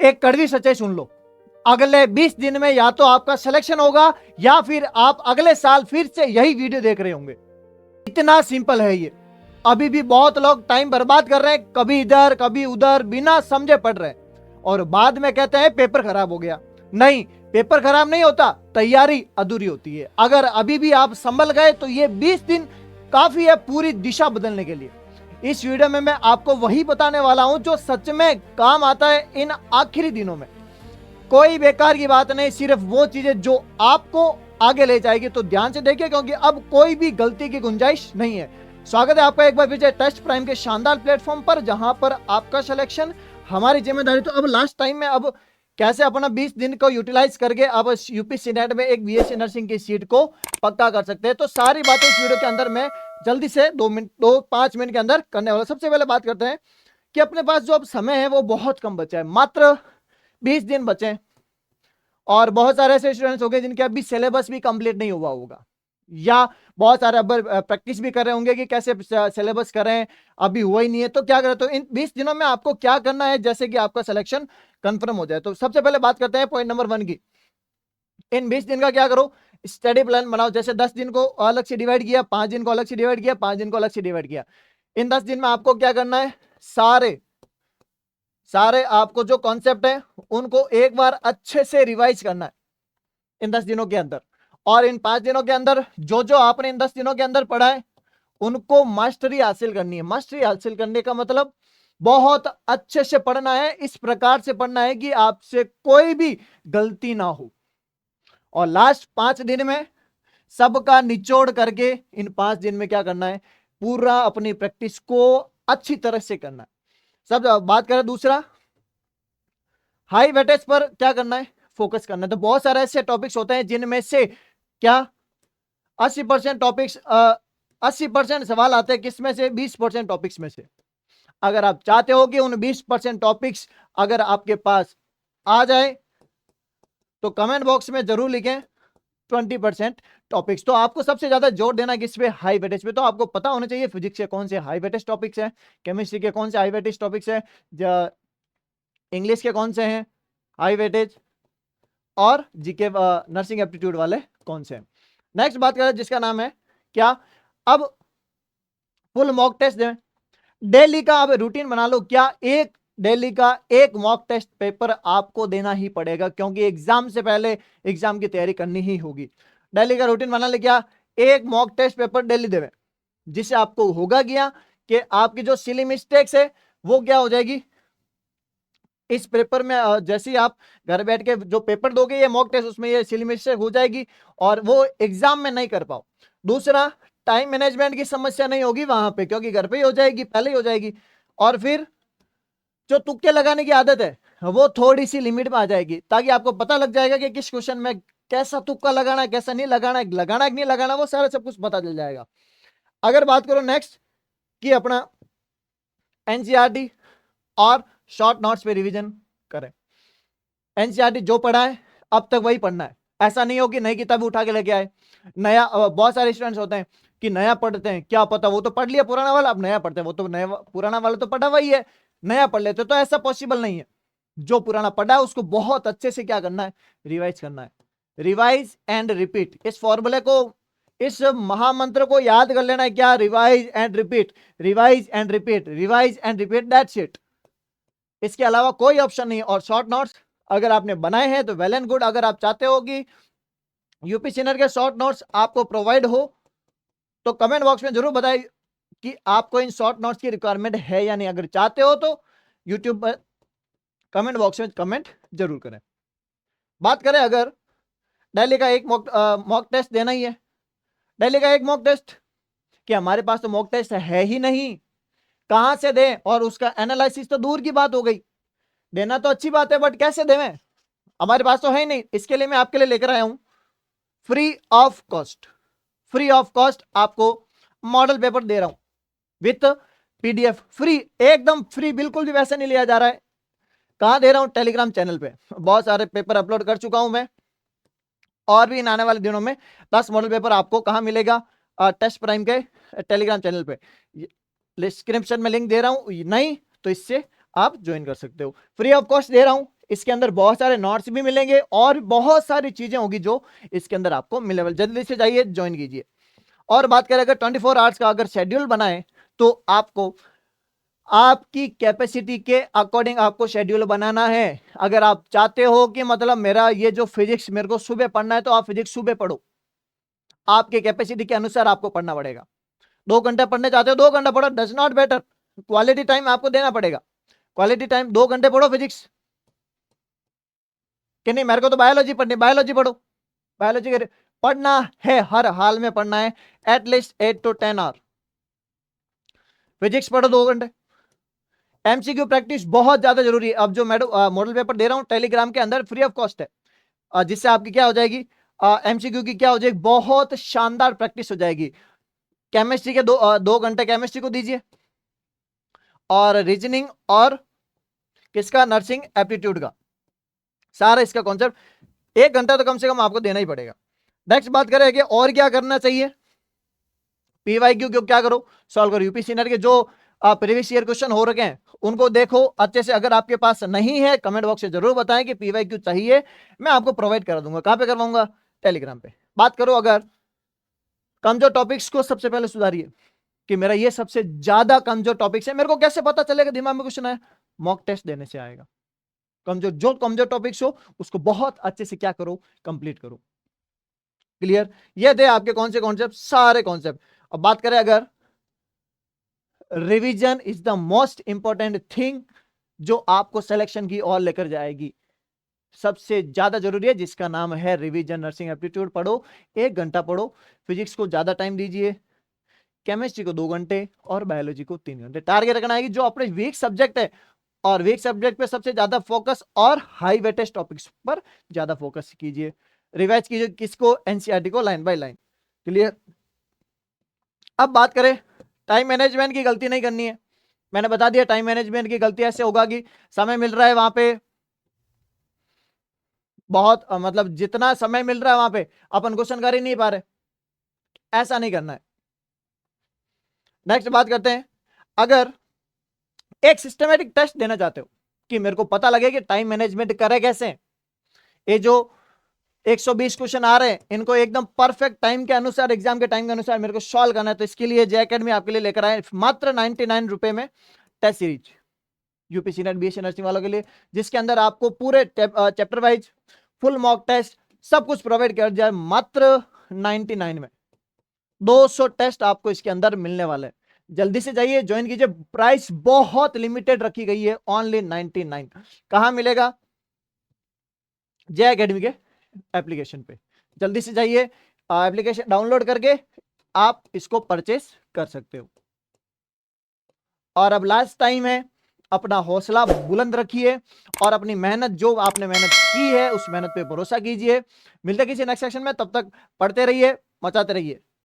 एक कड़वी सच्चाई सुन लो, अगले 20 दिन में या तो आपका सिलेक्शन होगा या फिर आप अगले साल फिर से यही वीडियो देख रहे होंगे। इतना सिंपल है ये। अभी भी बहुत लोग टाइम बर्बाद कर रहे हैं, कभी इधर कभी उधर, बिना समझे पढ़ रहे हैं और बाद में कहते हैं पेपर खराब हो गया। नहीं, पेपर खराब नहीं होता, तैयारी अधूरी होती है। अगर अभी भी आप संभल गए तो ये 20 दिन काफी है पूरी दिशा बदलने के लिए। इस वीडियो में मैं आपको वही बताने वाला हूं जो सच में काम आता है इन आखिरी दिनों में। कोई बेकार की बात नहीं, सिर्फ वो चीजें जो आपको आगे ले जाएगी। तो ध्यान से देखिए क्योंकि अब कोई भी गलती की गुंजाइश नहीं है। स्वागत है आपका एक बार फिर टेस्ट प्राइम के शानदार प्लेटफॉर्म पर, जहां पर आपका सिलेक्शन हमारी जिम्मेदारी। तो अब लास्ट टाइम में अब कैसे अपना 20 दिन को यूटिलाइज करके अब यूपी सीनेट में एक बीएससी नर्सिंग की सीट को पक्का कर सकते हैं, तो सारी बातें इस वीडियो के अंदर मैं जल्दी से 5 मिनट के अंदर करने वाला। सबसे पहले बात करते हैं कि अपने पास जो अब समय है वो बहुत कम बचा है, मात्र 20 दिन बचे हैं और बहुत सारे ऐसे स्टूडेंट्स हो गए जिनके अभी सिलेबस भी कंप्लीट नहीं हुआ होगा या बहुत सारे अब प्रैक्टिस भी कर रहे होंगे कि कैसे सिलेबस करें, अभी हुआ ही नहीं है। तो क्या करें, तो इन 20 दिनों में आपको क्या करना है जैसे कि आपका सिलेक्शन कंफर्म हो जाए। तो सबसे पहले बात करते हैं पॉइंट नंबर 1 की। इन 20 दिन का क्या करो, स्टडी प्लान बनाओ। जैसे 10 दिन को अलग से डिवाइड किया, 5 दिन को अलग से डिवाइड किया, 5 दिन को अलग से डिवाइड किया। इन 10 दिन में आपको क्या करना है, सारे आपको जो कॉन्सेप्ट है उनको एक बार अच्छे से रिवाइज करना है इन 10 दिनों के अंदर। और इन 5 दिनों के अंदर जो जो आपने इन 10 दिनों के अंदर पढ़ा है उनको मास्टरी हासिल करनी है। मास्टरी हासिल करने का मतलब बहुत अच्छे से पढ़ना है, इस प्रकार से पढ़ना है कि आपसे कोई भी गलती ना हो। और लास्ट 5 दिन में सबका निचोड़ करके इन 5 दिन में क्या करना है, पूरा अपनी प्रैक्टिस को अच्छी तरह से करना है। सब बात करें दूसरा, हाई वेटेज पर क्या करना है, फोकस करना है। तो बहुत सारे ऐसे टॉपिक्स होते हैं जिनमें से क्या 80% टॉपिक्स 80% सवाल आते हैं, किसमें से, 20% टॉपिक्स में से। अगर आप चाहते हो कि उन 20% टॉपिक्स अगर आपके पास आ जाए तो कमेंट बॉक्स में जरूर लिखें 20% टॉपिक्स। तो आपको सबसे ज्यादा जोर देना किस पे, हाई वेटेज पे। तो आपको पता होना चाहिए फिजिक्स के कौन से हाई वेटेज टॉपिक्स हैं, केमिस्ट्री के कौन से हाई वेटेज टॉपिक्स हैं, इंग्लिश के कौन से हैं हाई वेटेज, और जीके नर्सिंग एप्टीट्यूड वाले कौन से हैं। नेक्स्ट बात करें जिसका नाम है क्या, अब फुल मॉक टेस्ट दें। डेली का अब रूटीन बना लो, क्या एक डेली का एक मॉक टेस्ट पेपर आपको देना ही पड़ेगा क्योंकि एग्जाम से पहले एग्जाम की तैयारी करनी ही होगी। डेली का रूटीन बना ले, क्या एक मॉक टेस्ट पेपर डेली देवे, जिससे आपको होगा क्या कि आपकी जो सिली मिस्टेक्स है वो क्या हो जाएगी इस पेपर में। जैसे ही आप घर बैठ के जो पेपर दोगे ये मॉक टेस्ट, उसमें ये सिली मिस्टेक हो जाएगी और वो एग्जाम में नहीं कर पाओ। दूसरा, टाइम मैनेजमेंट की समस्या नहीं होगी वहां पे क्योंकि घर पे ही हो जाएगी, पहले ही हो जाएगी। और फिर जो तुक्के लगाने की आदत है वो थोड़ी सी लिमिट में आ जाएगी, ताकि आपको पता लग जाएगा कि किस क्वेश्चन में कैसा तुक्का लगाना है, कैसा नहीं लगाना है, लगाना है कि नहीं लगाना, वो सारा सब कुछ पता चल जाएगा। अगर बात करो नेक्स्ट कि अपना एनसीईआरटी और शॉर्ट नोट्स पे रिवीजन करें। एनसीईआरटी जो पढ़ा है अब तक वही पढ़ना है, ऐसा नहीं हो कि नई किताब उठा के लेके आए। नया बहुत सारे स्टूडेंट्स होते हैं कि नया पढ़ते हैं, क्या पता वो तो पढ़ लिया पुराना वाला, अब नया पढ़ते हैं, वो तो नया पुराना वाला तो पढ़ा वही है, नया पढ़ लेते। तो ऐसा पॉसिबल नहीं है। जो पुराना पढ़ा है उसको बहुत अच्छे से क्या करना है, रिवाइज करना है। रिवाइज एंड रिपीट, इस फॉर्मूले को, इस महामंत्र को याद कर लेना है, क्या, revise and repeat, revise and repeat, revise and repeat, that's it. इसके अलावा कोई ऑप्शन नहीं। और शॉर्ट नोट्स अगर आपने बनाए हैं तो वेल एंड गुड। अगर आप चाहते हो कि यूपी सीनियर के शॉर्ट नोट्स आपको प्रोवाइड हो तो कमेंट बॉक्स में जरूर बताइए कि आपको इन शॉर्ट नोट्स की रिक्वायरमेंट है या नहीं। अगर चाहते हो तो यूट्यूब पर कमेंट बॉक्स में कमेंट जरूर करें। बात करें अगर डेली का एक मॉक टेस्ट देना ही है, डेली का एक मॉक टेस्ट, कि हमारे पास तो मॉक टेस्ट है ही नहीं, कहां से दें, और उसका एनालिसिस तो दूर की बात हो गई। देना तो अच्छी बात है बट कैसे देवें, हमारे पास तो है ही नहीं। इसके लिए मैं आपके लिए लेकर आया हूं free of cost, free of cost आपको मॉडल पेपर दे रहा हूं विथ पीडीएफ, फ्री, एकदम फ्री, बिल्कुल भी वैसे नहीं लिया जा रहा है। कहां दे रहा हूं, टेलीग्राम चैनल पे। बहुत सारे पेपर अपलोड कर चुका हूं मैं, और भी इन आने वाले दिनों में 10 मॉडल पेपर आपको कहां मिलेगा, टेस्ट प्राइम के टेलीग्राम चैनल पे। डिस्क्रिप्शन में लिंक दे रहा हूं, नहीं तो इससे आप ज्वाइन कर सकते हो। फ्री ऑफ कॉस्ट दे रहा हूं, इसके अंदर बहुत सारे नोट्स भी मिलेंगे और बहुत सारी चीजें होगी जो इसके अंदर आपको मिलेबल। जल्दी से जाइए, ज्वाइन कीजिए। और बात करें अगर 24 आवर्स का अगर शेड्यूल बनाए तो आपको आपकी कैपेसिटी के अकॉर्डिंग आपको शेड्यूल बनाना है। अगर आप चाहते हो कि मतलब मेरा ये जो फिजिक्स मेरे को सुबह पढ़ना है तो आप फिजिक्स सुबह पढ़ो, आपके कैपेसिटी के अनुसार आपको पढ़ना पड़ेगा। 2 घंटे पढ़ने चाहते हो 2 घंटा पढ़ो, does not better. Quality time आपको देना पड़ेगा, क्वालिटी टाइम 2 घंटे पढ़ो फिजिक्स। कि नहीं मेरे को तो बायोलॉजी पढ़नी, बायोलॉजी पढ़ो, बायोलॉजी पढ़ना है, हर हाल में पढ़ना है, एटलीस्ट 8 to 10 आवर। फिजिक्स पढ़ो 2 घंटे। एमसीक्यू प्रैक्टिस बहुत ज्यादा जरूरी है। अब जो मॉडल पेपर दे रहा हूं टेलीग्राम के अंदर फ्री ऑफ कॉस्ट है, जिससे आपकी क्या हो जाएगी, एमसीक्यू की क्या हो जाएगी, बहुत शानदार प्रैक्टिस हो जाएगी। केमिस्ट्री के 2 घंटे केमिस्ट्री को दीजिए, और रीजनिंग और किसका, नर्सिंग एप्टीट्यूड का सारा इसका कॉन्सेप्ट 1 घंटा तो कम से कम आपको देना ही पड़ेगा। नेक्स्ट बात करें कि और क्या करना चाहिए। पीवाईक्यू क्यों क्या करो, सॉल्व करो। यूपीसी नेट के जो प्रीवियस ईयर क्वेश्चन हो रखे हैं उनको देखो अच्छे से। अगर आपके पास नहीं है कमेंट बॉक्स से जरूर बताएं कि पीवाईक्यू चाहिए, मैं आपको प्रोवाइड करा दूंगा। कहां पे करवाऊंगा, टेलीग्राम पे। बात करो अगर कमजोर टॉपिक्स को, सबसे पहले सुधारिए कि मेरा ये सबसे ज्यादा कमजोर टॉपिक्स है। मेरे को कैसे पता चलेगा दिमाग में क्वेश्चन है, मॉक टेस्ट देने से आएगा। कमजोर टॉपिक्स हो उसको बहुत अच्छे से क्या करो, कंप्लीट करो। क्लियर, ये थे आपके कौन से कॉन्सेप्ट, सारे कॉन्सेप्ट। अब बात करें अगर revision is the most important thing जो आपको सिलेक्शन की ओर लेकर जाएगी, सबसे ज्यादा जरूरी है, जिसका नाम है रिवीजन। नर्सिंग एप्टीट्यूड पढ़ो, 1 घंटा पढ़ो, फिजिक्स को ज्यादा टाइम दीजिए, केमिस्ट्री को 2 घंटे और बायोलॉजी को 3 घंटे। टारगेट रखना है कि जो अपने वीक सब्जेक्ट है, और वीक सब्जेक्ट पे सबसे ज्यादा फोकस और हाई वेटेज टॉपिक्स पर ज्यादा फोकस कीजिए। रिवाइज कीजिए किसको, एनसीईआरटी को लाइन बाय लाइन। क्लियर। अब बात करें, टाइम मैनेजमेंट की गलती नहीं करनी है। मैंने बता दिया टाइम मैनेजमेंट की गलती ऐसे होगा कि समय मिल रहा है वहां पे बहुत, मतलब जितना समय मिल रहा है वहां पे अपन क्वेश्चन कर ही नहीं पा रहे, ऐसा नहीं करना है। नेक्स्ट बात करते हैं, अगर एक सिस्टमेटिक टेस्ट देना चाहते हो कि मेरे को पता लगे कि टाइम मैनेजमेंट करे कैसे, ये जो 120 क्वेश्चन आ रहे हैं इनको एकदम परफेक्ट टाइम के अनुसार, एग्जाम के टाइम के अनुसार मेरे को सॉल्व करना है, तो इसके लिए जे अकेडमी आपके लिए लेकर आए मात्र 99 रुपए में test series, UPC NET BSc nursing वालों के लिए, जिसके अंदर आपको पूरे chapter wise full mock test सब कुछ प्रोवाइड कर जाए मात्र 99 में। 200 टेस्ट आपको इसके अंदर मिलने वाले हैं। जल्दी से जाइए, ज्वाइन कीजिए। प्राइस बहुत लिमिटेड रखी गई है, ओनली 99। कहां मिलेगा, जे अकेडमी के एप्लीकेशन पे। जल्दी से जाइए, एप्लीकेशन डाउनलोड करके आप इसको परचेस कर सकते हो। और अब लास्ट टाइम है, अपना हौसला बुलंद रखिए और अपनी मेहनत, जो आपने मेहनत की है उस मेहनत पे भरोसा कीजिए। मिलते किसी नेक्स्ट सेक्शन में, तब तक पढ़ते रहिए, मचाते रहिए।